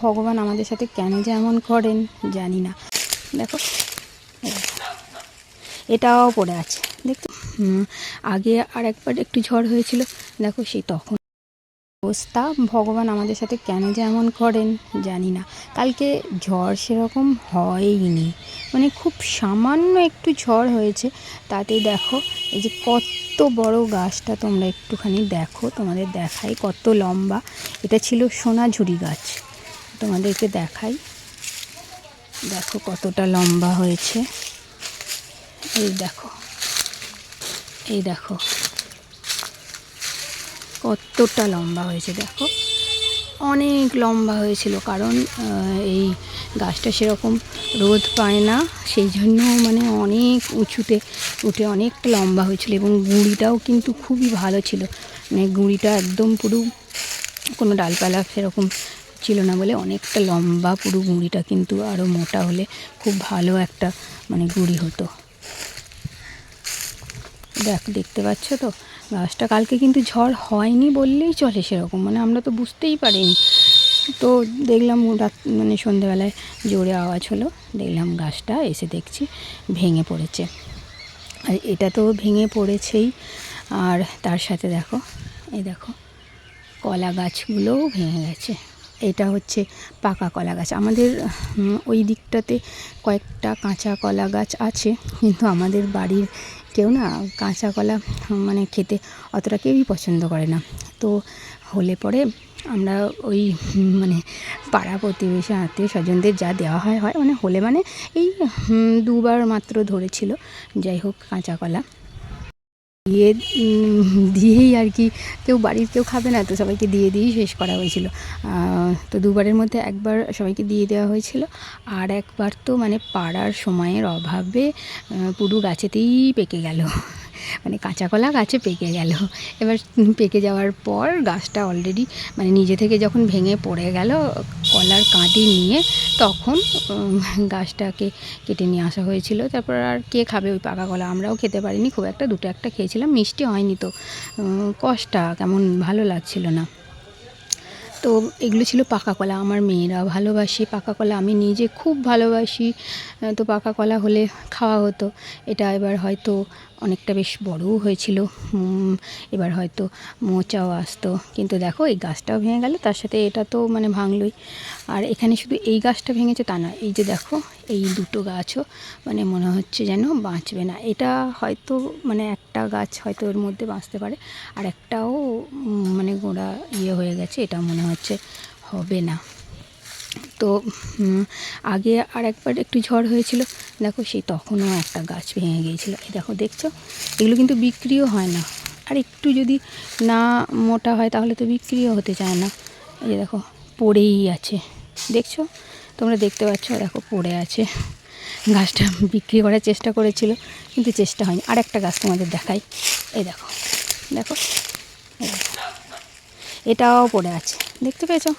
ভগবান আমাদের সাথে কেন যে এমন করেন জানি না। দেখো এটাও পড়ে আছে, দেখতে আগে আর একবার একটু ঝড় হয়েছিল, দেখো সেই তখন অবস্থা। ভগবান আমাদের সাথে কেন যে এমন করেন জানি না। কালকে ঝড় সেরকম হয়নি, মানে খুব সামান্য একটু ঝড় হয়েছে, তাতে দেখো এই যে কত বড় গাছটা, তোমরা একটুখানি দেখো, তোমাদের দেখাই কত লম্বা। এটা ছিল সোনাঝুরি গাছ, তোমাদেরকে দেখাই, দেখো কতটা লম্বা হয়েছে। এই দেখো, এই দেখো কতটা লম্বা হয়েছে, দেখো অনেক লম্বা হয়েছিল, কারণ এই গাছটা সেরকম রোদ পায় না, সেই জন্য মানে অনেক উঁচুতে উঠে অনেকটা লম্বা হয়েছিল। এবং গুঁড়িটাও কিন্তু খুবই ভালো ছিল, মানে গুঁড়িটা একদম পুরো কোনো ডালপালা সেরকম ছিল না বলে অনেকটা লম্বা পুরো গুঁড়িটা, কিন্তু আরও মোটা হলে খুব ভালো একটা মানে গুঁড়ি হতো। দেখতে পাচ্ছ তো গাছটা, কালকে কিন্তু ঝড় হয়নি বললেই চলে সেরকম, মানে আমরা তো বুঝতেই পারিনি। তো দেখলাম মানে সন্ধেবেলায় জোরে আওয়াজ হলো, দেখলাম গাছটা, এসে দেখছি ভেঙে পড়েছে। আর এটা তো ভেঙে পড়েছেই, আর তার সাথে দেখো, এই দেখো কলা গাছগুলোও ভেঙে গেছে। এটা হচ্ছে পাকা কলা গাছ। আমাদের ওই দিকটাতে কয়েকটা কাঁচা কলা গাছ আছে, কিন্তু আমাদের বাড়ির কেউ না কাঁচা কলা মানে খেতে অতটা কেউই পছন্দ করে না। তো হলে পরে আমরা ওই মানে পাড়া প্রতিবেশী আত্মীয় স্বজনদের যা দেওয়া হয় মানে হলে মানে এই দুবার মাত্র ধরেছিল, যাই হোক কাঁচা কলা দিয়েই আর কি, কেউ বাড়ির কেউ খাবে না তো সবাইকে দিয়েই শেষ করা হয়েছিল। তো দুবারের মধ্যে একবার সবাইকে দিয়ে দেওয়া হয়েছিল, আর একবার তো মানে পাড়ার সময়ের অভাবে পুরো গাছেতেই পেকে গেল, মানে কাঁচা কলা গাছে পেকে গেল। এবার পেকে যাওয়ার পর গাছটা অলরেডি মানে নিজে থেকে যখন ভেঙে পড়ে গেল, কলার কাঁদি নিয়ে তখন গাছটাকে কেটে নিয়ে আসা হয়েছিল। তারপর আর কে খাবে ওই পাকা কলা, আমরাও খেতে পারিনি খুব একটা, দুটো একটা খেয়েছিলাম, মিষ্টি হয়নি তো কষটা কেমন ভালো লাগছিল না। তো এগুলো ছিল পাকা কলা, আমার মেয়েরা ভালোবাসে পাকা কলা, আমি নিজে খুব ভালোবাসি। তো পাকা কলা হলে খাওয়া হতো। এটা এবার হয়তো অনেকটা বেশ বড়ও হয়েছিল, এবার হয়তো মোচাও আসতো, কিন্তু দেখো এই গাছটাও ভেঙে গেল, তার সাথে এটা তো মানে ভাঙলই। আর এখানে শুধু এই গাছটা ভেঙেছে তা না, এই যে দেখো এই দুটো গাছও মানে মনে হচ্ছে যেন বাঁচবে না। এটা হয়তো মানে একটা গাছ হয়তো এর মধ্যে বাঁচতে পারে, আর একটাও মানে গোড়া হয়ে গেছে, এটা মনে হচ্ছে হবে না। তো আগে আর একবার একটু ঝড় হয়েছিল, দেখো সেই তখনও একটা গাছ ভেঙে গিয়েছিলো। এই দেখো, দেখছো এগুলো কিন্তু বিক্রিও হয় না, আর একটু যদি না মোটা হয় তাহলে তো বিক্রিও হতে চায় না। এই দেখো পড়েই আছে, দেখছো তোমরা দেখতে পাচ্ছ, দেখো পড়ে আছে। গাছটা বিক্রি করার চেষ্টা করেছিল কিন্তু চেষ্টা হয়নি। আর একটা গাছ তোমাদের দেখাই, এই দেখো, দেখো এটাও পড়ে আছে, দেখতে পেয়েছো?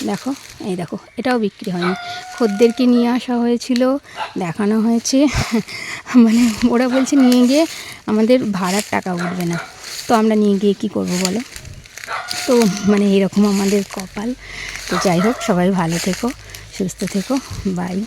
দেখো, এই দেখো এটাও বিক্রি হয়নি, খদ্দেরকে নিয়ে আসা হয়েছিল, দেখানো হয়েছে, মানে ওরা বলছে নিয়ে গিয়ে আমাদের ভাড়ার টাকা উঠবে না, তো আমরা নিয়ে গিয়ে কী করবো বলো? তো মানে এরকম আমাদের কপাল। তো যাই হোক, সবাই ভালো থেকো, সুস্থ থেকো, বাই।